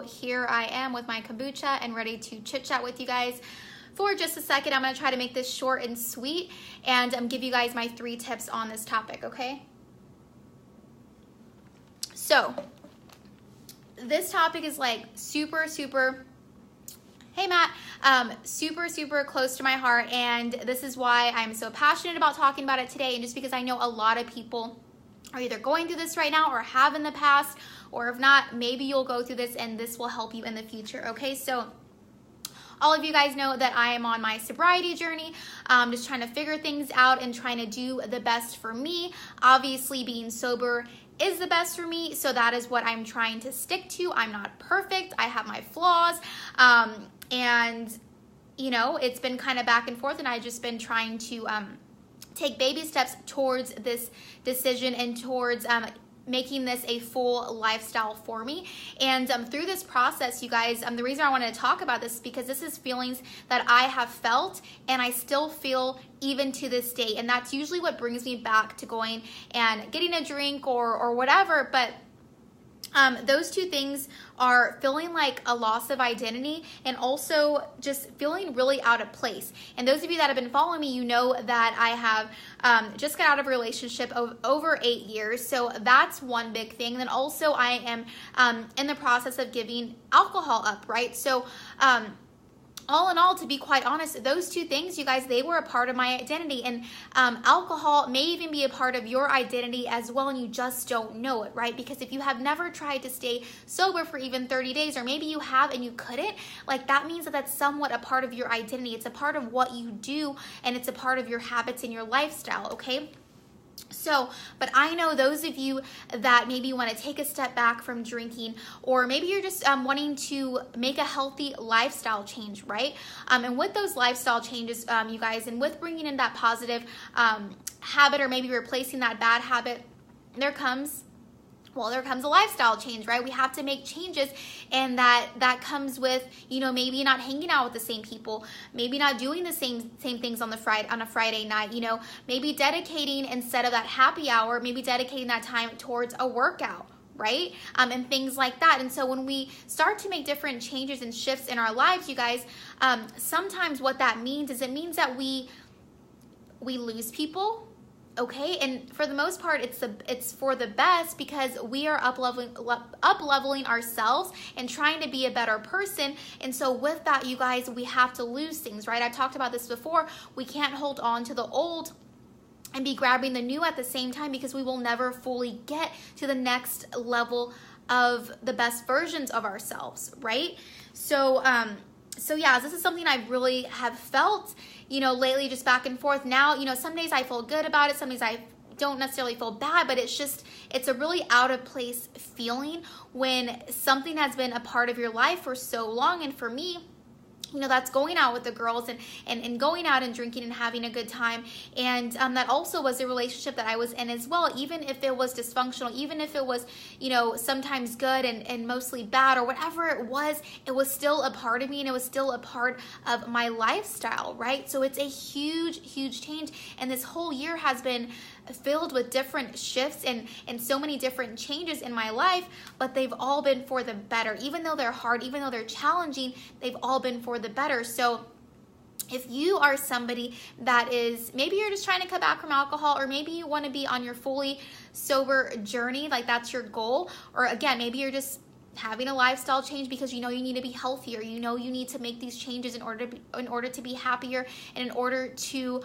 Here I am with my kombucha and ready to chit chat with you guys for just a second. I'm going to try to make this short and sweet and give you guys my 3 tips on this topic, okay? So this topic is like super, hey Matt, super close to my heart, and this is why I'm so passionate about talking about it today, and just because I know a lot of people are either going through this right now or have in the past, or if not, maybe you'll go through this and this will help you in the future, okay? So all of you guys know that I am on my sobriety journey, just trying to figure things out and trying to do the best for me. Obviously, being sober is the best for me, so that is what I'm trying to stick to. I'm not perfect. I have my flaws, and you know, it's been kind of back and forth, and I've just been trying to take baby steps towards this decision and towards making this a full lifestyle for me. And through this process, you guys, the reason I wanted to talk about this is because this is feelings that I have felt and I still feel even to this day. And that's usually what brings me back to going and getting a drink or whatever. But those 2 things are feeling like a loss of identity and also just feeling really out of place. And those of you that have been following me, you know that I have just got out of a relationship of over 8 years. So that's one big thing. Then also I am in the process of giving alcohol up, right? So all in all, to be quite honest, those 2 things, you guys, they were a part of my identity, and alcohol may even be a part of your identity as well, and you just don't know it, right? Because if you have never tried to stay sober for even 30 days, or maybe you have and you couldn't, like that means that that's somewhat a part of your identity. It's a part of what you do, and it's a part of your habits and your lifestyle, okay? So, but I know those of you that maybe want to take a step back from drinking, or maybe you're just wanting to make a healthy lifestyle change, right? And with those lifestyle changes, you guys, and with bringing in that positive habit, or maybe replacing that bad habit, there comes a lifestyle change, right? We have to make changes, and that comes with, you know, maybe not hanging out with the same people, maybe not doing the same things on a Friday night, you know, maybe dedicating, instead of that happy hour, maybe dedicating that time towards a workout, right? And things like that. And so when we start to make different changes and shifts in our lives, you guys, sometimes what that means is it means that we lose people. Okay, and for the most part, it's for the best, because we are up leveling ourselves and trying to be a better person. And so with that, you guys, we have to lose things, right? I've talked about this before. We can't hold on to the old and be grabbing the new at the same time, because we will never fully get to the next level of the best versions of ourselves, right? So yeah, this is something I really have felt, you know, lately, just back and forth. Now, you know, some days I feel good about it, some days I don't necessarily feel bad, but it's a really out of place feeling when something has been a part of your life for so long. And for me, you know, that's going out with the girls and going out and drinking and having a good time. And that also was a relationship that I was in as well, even if it was dysfunctional, even if it was, you know, sometimes good and mostly bad, or whatever it was still a part of me, and it was still a part of my lifestyle, right? So it's a huge change. And this whole year has been filled with different shifts and so many different changes in my life, but they've all been for the better. Even though they're hard, even though they're challenging, they've all been for the better. So if you are somebody that is, maybe you're just trying to cut back from alcohol, or maybe you want to be on your fully sober journey, like that's your goal, or again, maybe you're just having a lifestyle change because you know you need to be healthier, you know you need to make these changes in order to be happier, and in order to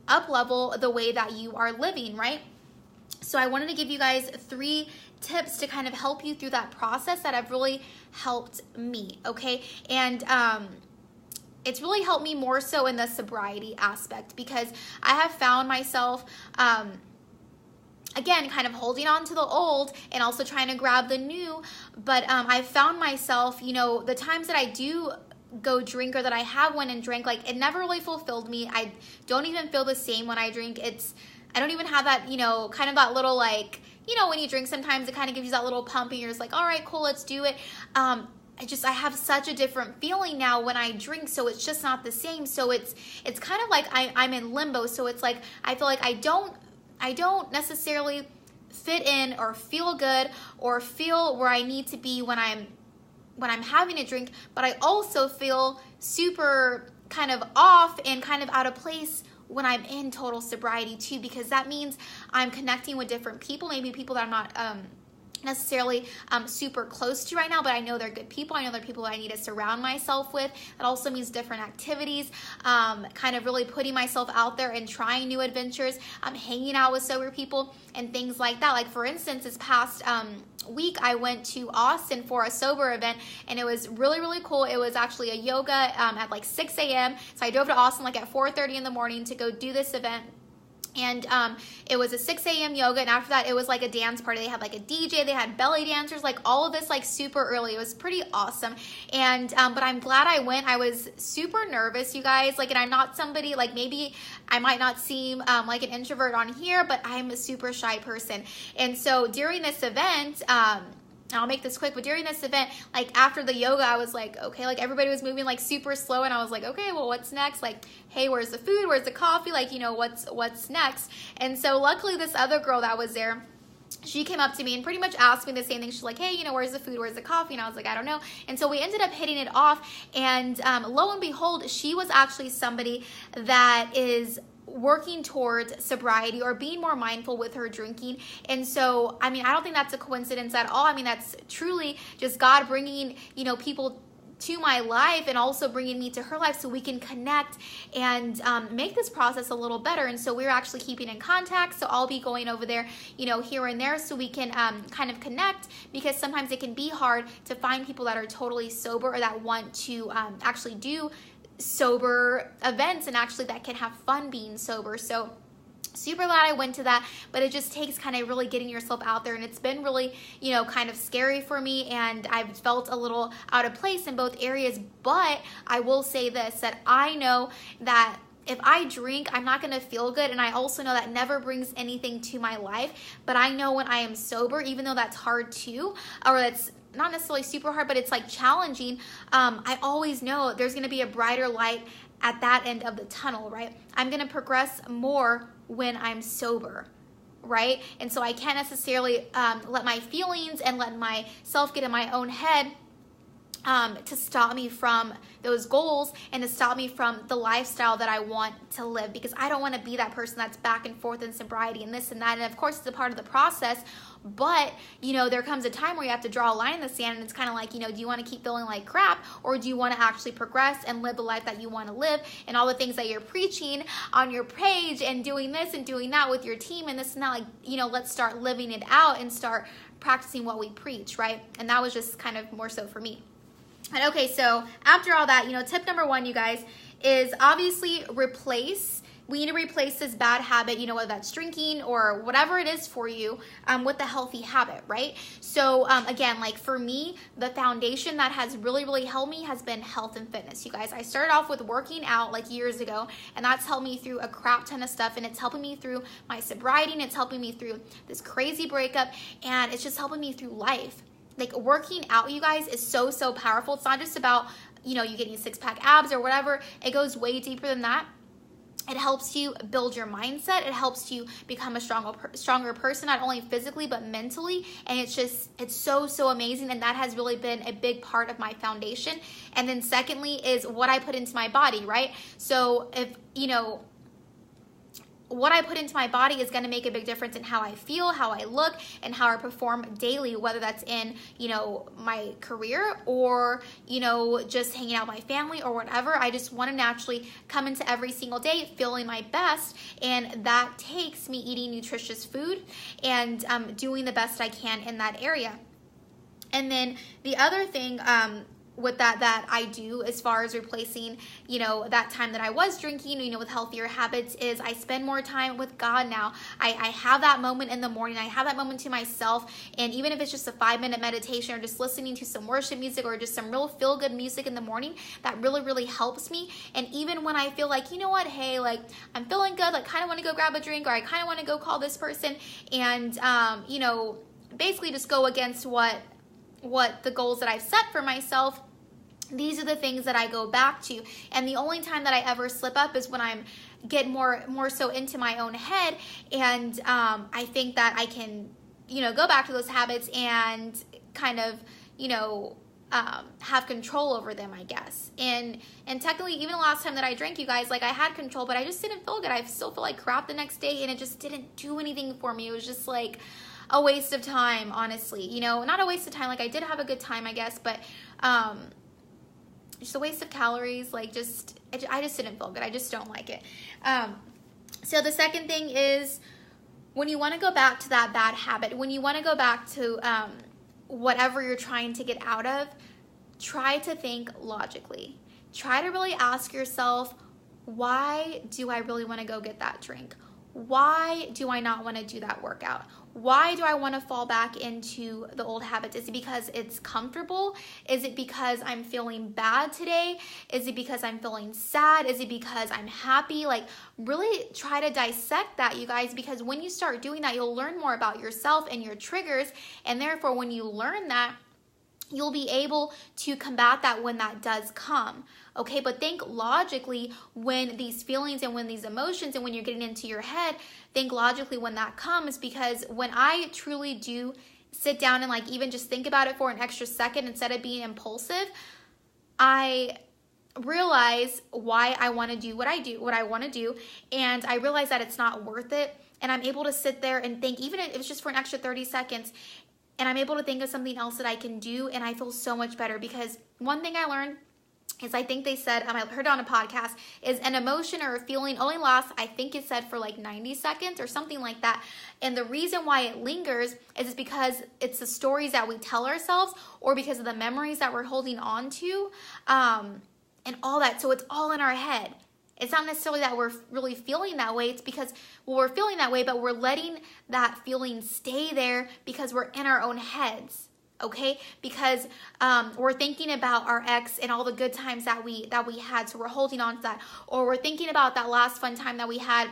up level the way that you are living, right? So I wanted to give you guys 3 tips to kind of help you through that process that have really helped me, okay? And it's really helped me more so in the sobriety aspect, because I have found myself again, kind of holding on to the old and also trying to grab the new. But I've found myself, you know, the times that I do go drink, or that I have went and drank, like it never really fulfilled me. I don't even feel the same when I drink. I don't even have that, you know, kind of that little, like, you know, when you drink, sometimes it kind of gives you that little pump and you're just like, all right, cool, let's do it. I have such a different feeling now when I drink, so it's just not the same. So it's kind of like I'm in limbo. So it's like I feel like I don't necessarily fit in or feel good or feel where I need to be when I'm having a drink, but I also feel super kind of off and kind of out of place when I'm in total sobriety too, because that means I'm connecting with different people, maybe people that I'm not necessarily super close to right now, but I know they're good people. I know they're people that I need to surround myself with. That also means different activities, kind of really putting myself out there and trying new adventures, hanging out with sober people and things like that. Like for instance, this past week I went to Austin for a sober event, and it was really, really cool. It was actually a yoga at like 6 a.m. So I drove to Austin like at 4:30 in the morning to go do this event. And it was a 6 a.m. yoga, and after that it was like a dance party. They had like a DJ, they had belly dancers, like all of this like super early. It was pretty awesome. And but I'm glad I went. I was super nervous, you guys, like, and I'm not somebody, like, maybe I might not seem like an introvert on here, but I'm a super shy person. And so during this event, I'll make this quick, but during this event, like after the yoga, I was like, okay, like everybody was moving like super slow, and I was like, okay, well, what's next? Like, hey, where's the food? Where's the coffee? Like, you know, what's next? And so luckily this other girl that was there, she came up to me and pretty much asked me the same thing. She's like, hey, you know, where's the food? Where's the coffee? And I was like, I don't know. And so we ended up hitting it off, and lo and behold, she was actually somebody that is working towards sobriety or being more mindful with her drinking. And so, I mean, I don't think that's a coincidence at all. I mean, that's truly just God bringing, you know, people to my life and also bringing me to her life so we can connect and make this process a little better. And so we're actually keeping in contact. So I'll be going over there, you know, here and there so we can kind of connect, because sometimes it can be hard to find people that are totally sober or that want to actually do sober events and actually that can have fun being sober. So super glad I went to that, but it just takes kind of really getting yourself out there, and it's been really, you know, kind of scary for me, and I've felt a little out of place in both areas. But I will say this, that I know that if I drink, I'm not going to feel good, and I also know that never brings anything to my life. But I know when I am sober, even though that's hard too, or that's not necessarily super hard, but it's like challenging, I always know there's going to be a brighter light at that end of the tunnel, right? I'm going to progress more when I'm sober, right? And so I can't necessarily let my feelings and let myself get in my own head to stop me from those goals and to stop me from the lifestyle that I want to live, because I don't want to be that person that's back and forth in sobriety and this and that. And of course, it's a part of the process, but you know, there comes a time where you have to draw a line in the sand, and it's kind of like, you know, do you want to keep feeling like crap, or do you want to actually progress and live the life that you want to live, and all the things that you're preaching on your page and doing this and doing that with your team and this and that, like, you know, let's start living it out and start practicing what we preach, right? And that was just kind of more so for me. And okay, so after all that, you know, tip number 1, you guys, is obviously we need to replace this bad habit, you know, whether that's drinking or whatever it is for you, with a healthy habit, right? So again, like for me, the foundation that has really, really helped me has been health and fitness, you guys. I started off with working out like years ago, and that's helped me through a crap ton of stuff, and it's helping me through my sobriety, and it's helping me through this crazy breakup, and it's just helping me through life. Like working out, you guys, is so, so powerful. It's not just about, you know, you getting 6-pack abs or whatever. It goes way deeper than that. It helps you build your mindset. It helps you become a stronger person, not only physically, but mentally. And it's so, so amazing. And that has really been a big part of my foundation. And then secondly is what I put into my body, right? So if, you know, what I put into my body is going to make a big difference in how I feel, how I look, and how I perform daily, whether that's in, you know, my career or, you know, just hanging out with my family or whatever. I just want to naturally come into every single day feeling my best, and that takes me eating nutritious food and doing the best I can in that area. And then the other thing with that I do as far as replacing, you know, that time that I was drinking, you know, with healthier habits, is I spend more time with God now. I have that moment in the morning. I have that moment to myself. And even if it's just a 5-minute meditation or just listening to some worship music or just some real feel-good music in the morning, that really, really helps me. And even when I feel like, you know what, hey, like I'm feeling good, like kind of want to go grab a drink, or I kind of want to go call this person and, you know, basically just go against what the goals that I've set for myself, these are the things that I go back to. And the only time that I ever slip up is when I'm get more so into my own head, and I think that I can go back to those habits and kind of, have control over them, I guess. And technically, even the last time that I drank, you guys, like I had control, but I just didn't feel good. I still feel like crap the next day, and it just didn't do anything for me. It was just like a waste of time, honestly. Not a waste of time. Like I did have a good time, I guess, but just a waste of calories. Like I just didn't feel good. I just don't like it. So the second thing is, when you want to go back to that bad habit, when you want to go back to whatever you're trying to get out of, try to think logically. Try to really ask yourself, why do I really want to go get that drink? Why do I not want to do that workout? Why do I want to fall back into the old habits? Is it because it's comfortable? Is it because I'm feeling bad today? Is it because I'm feeling sad? Is it because I'm happy? Like, really try to dissect that, you guys, because when you start doing that, you'll learn more about yourself and your triggers. And therefore, when you learn that, you'll be able to combat that when that does come. Okay, but think logically when these feelings and when these emotions and when you're getting into your head, think logically when that comes, because when I truly do sit down and like even just think about it for an extra second instead of being impulsive, I realize why I want to do what I want to do, and I realize that it's not worth it, and I'm able to sit there and think, even if it's just for an extra 30 seconds, and I'm able to think of something else that I can do, and I feel so much better. Because one thing I learned is, I think they said, I heard it on a podcast, is an emotion or a feeling only lasts, I think it said, for like 90 seconds or something like that. And the reason why it lingers is because it's the stories that we tell ourselves, or because of the memories that we're holding on to, and all that. So it's all in our head. It's not necessarily that we're really feeling that way. It's because, well, we're feeling that way, but we're letting that feeling stay there because we're in our own heads. Okay, because we're thinking about our ex and all the good times that we had, so we're holding on to that. Or we're thinking about that last fun time that we had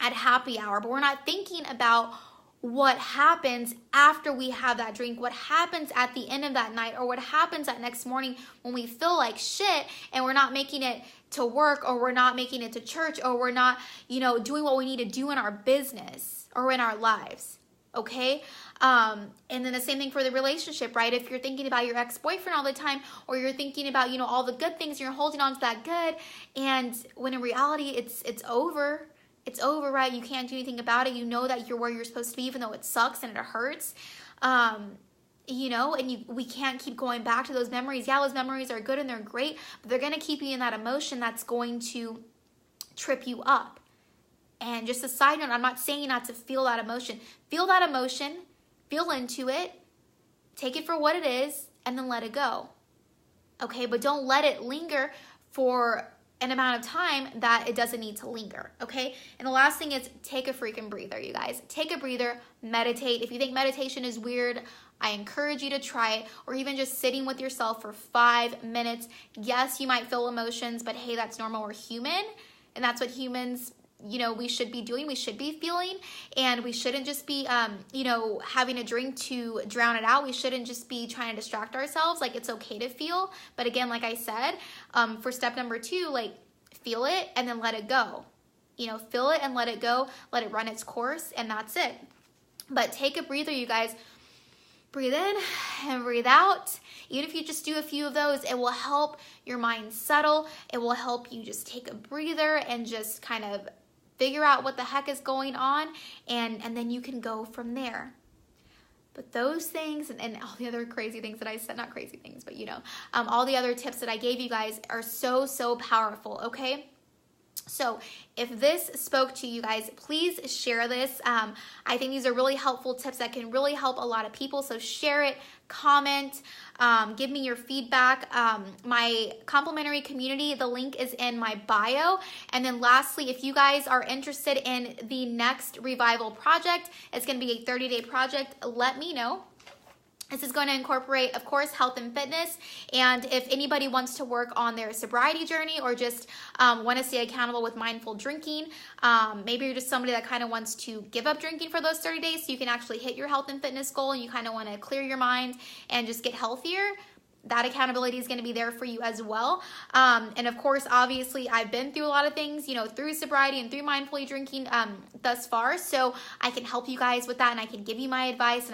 at happy hour, but we're not thinking about what happens after we have that drink, what happens at the end of that night, or what happens that next morning when we feel like shit and we're not making it to work, or we're not making it to church, or we're not, doing what we need to do in our business or in our lives. Okay. And then the same thing for the relationship, right? If you're thinking about your ex-boyfriend all the time, or you're thinking about, all the good things, you're holding on to that good. And when in reality, it's over. It's over, right? You can't do anything about it. You know that you're where you're supposed to be, even though it sucks and it hurts. And we can't keep going back to those memories. Yeah, those memories are good and they're great, but they're going to keep you in that emotion that's going to trip you up. And just a side note, I'm not saying not to feel that emotion. Feel that emotion, feel into it, take it for what it is, and then let it go. Okay, but don't let it linger for an amount of time that it doesn't need to linger. Okay, and the last thing is, take a freaking breather, you guys. Take a breather, meditate. If you think meditation is weird, I encourage you to try it, or even just sitting with yourself for 5 minutes. Yes, you might feel emotions, but hey, that's normal. We're human, and that's what humans, we should be doing. We should be feeling, and we shouldn't just be, having a drink to drown it out. We shouldn't just be trying to distract ourselves. Like, it's okay to feel, but again, like I said, for step number 2, like, feel it and then let it go. Feel it and let it go. Let it run its course, and that's it. But take a breather, you guys. Breathe in and breathe out. Even if you just do a few of those, it will help your mind settle. It will help you just take a breather and just kind of figure out what the heck is going on, and then you can go from there. But those things and all the other crazy things that I said, not crazy things, but all the other tips that I gave you guys are so, so powerful, okay? So if this spoke to you guys, please share this. I think these are really helpful tips that can really help a lot of people. So share it, comment, give me your feedback. My complimentary community, the link is in my bio. And then lastly, if you guys are interested in the next revival project, it's going to be a 30-day project. Let me know. This is going to incorporate, of course, health and fitness. And if anybody wants to work on their sobriety journey, or just want to stay accountable with mindful drinking, maybe you're just somebody that kind of wants to give up drinking for those 30 days so you can actually hit your health and fitness goal, and you kind of want to clear your mind and just get healthier, that accountability is going to be there for you as well. And of course, obviously, I've been through a lot of things, through sobriety and through mindfully drinking thus far. So I can help you guys with that, and I can give you my advice, and I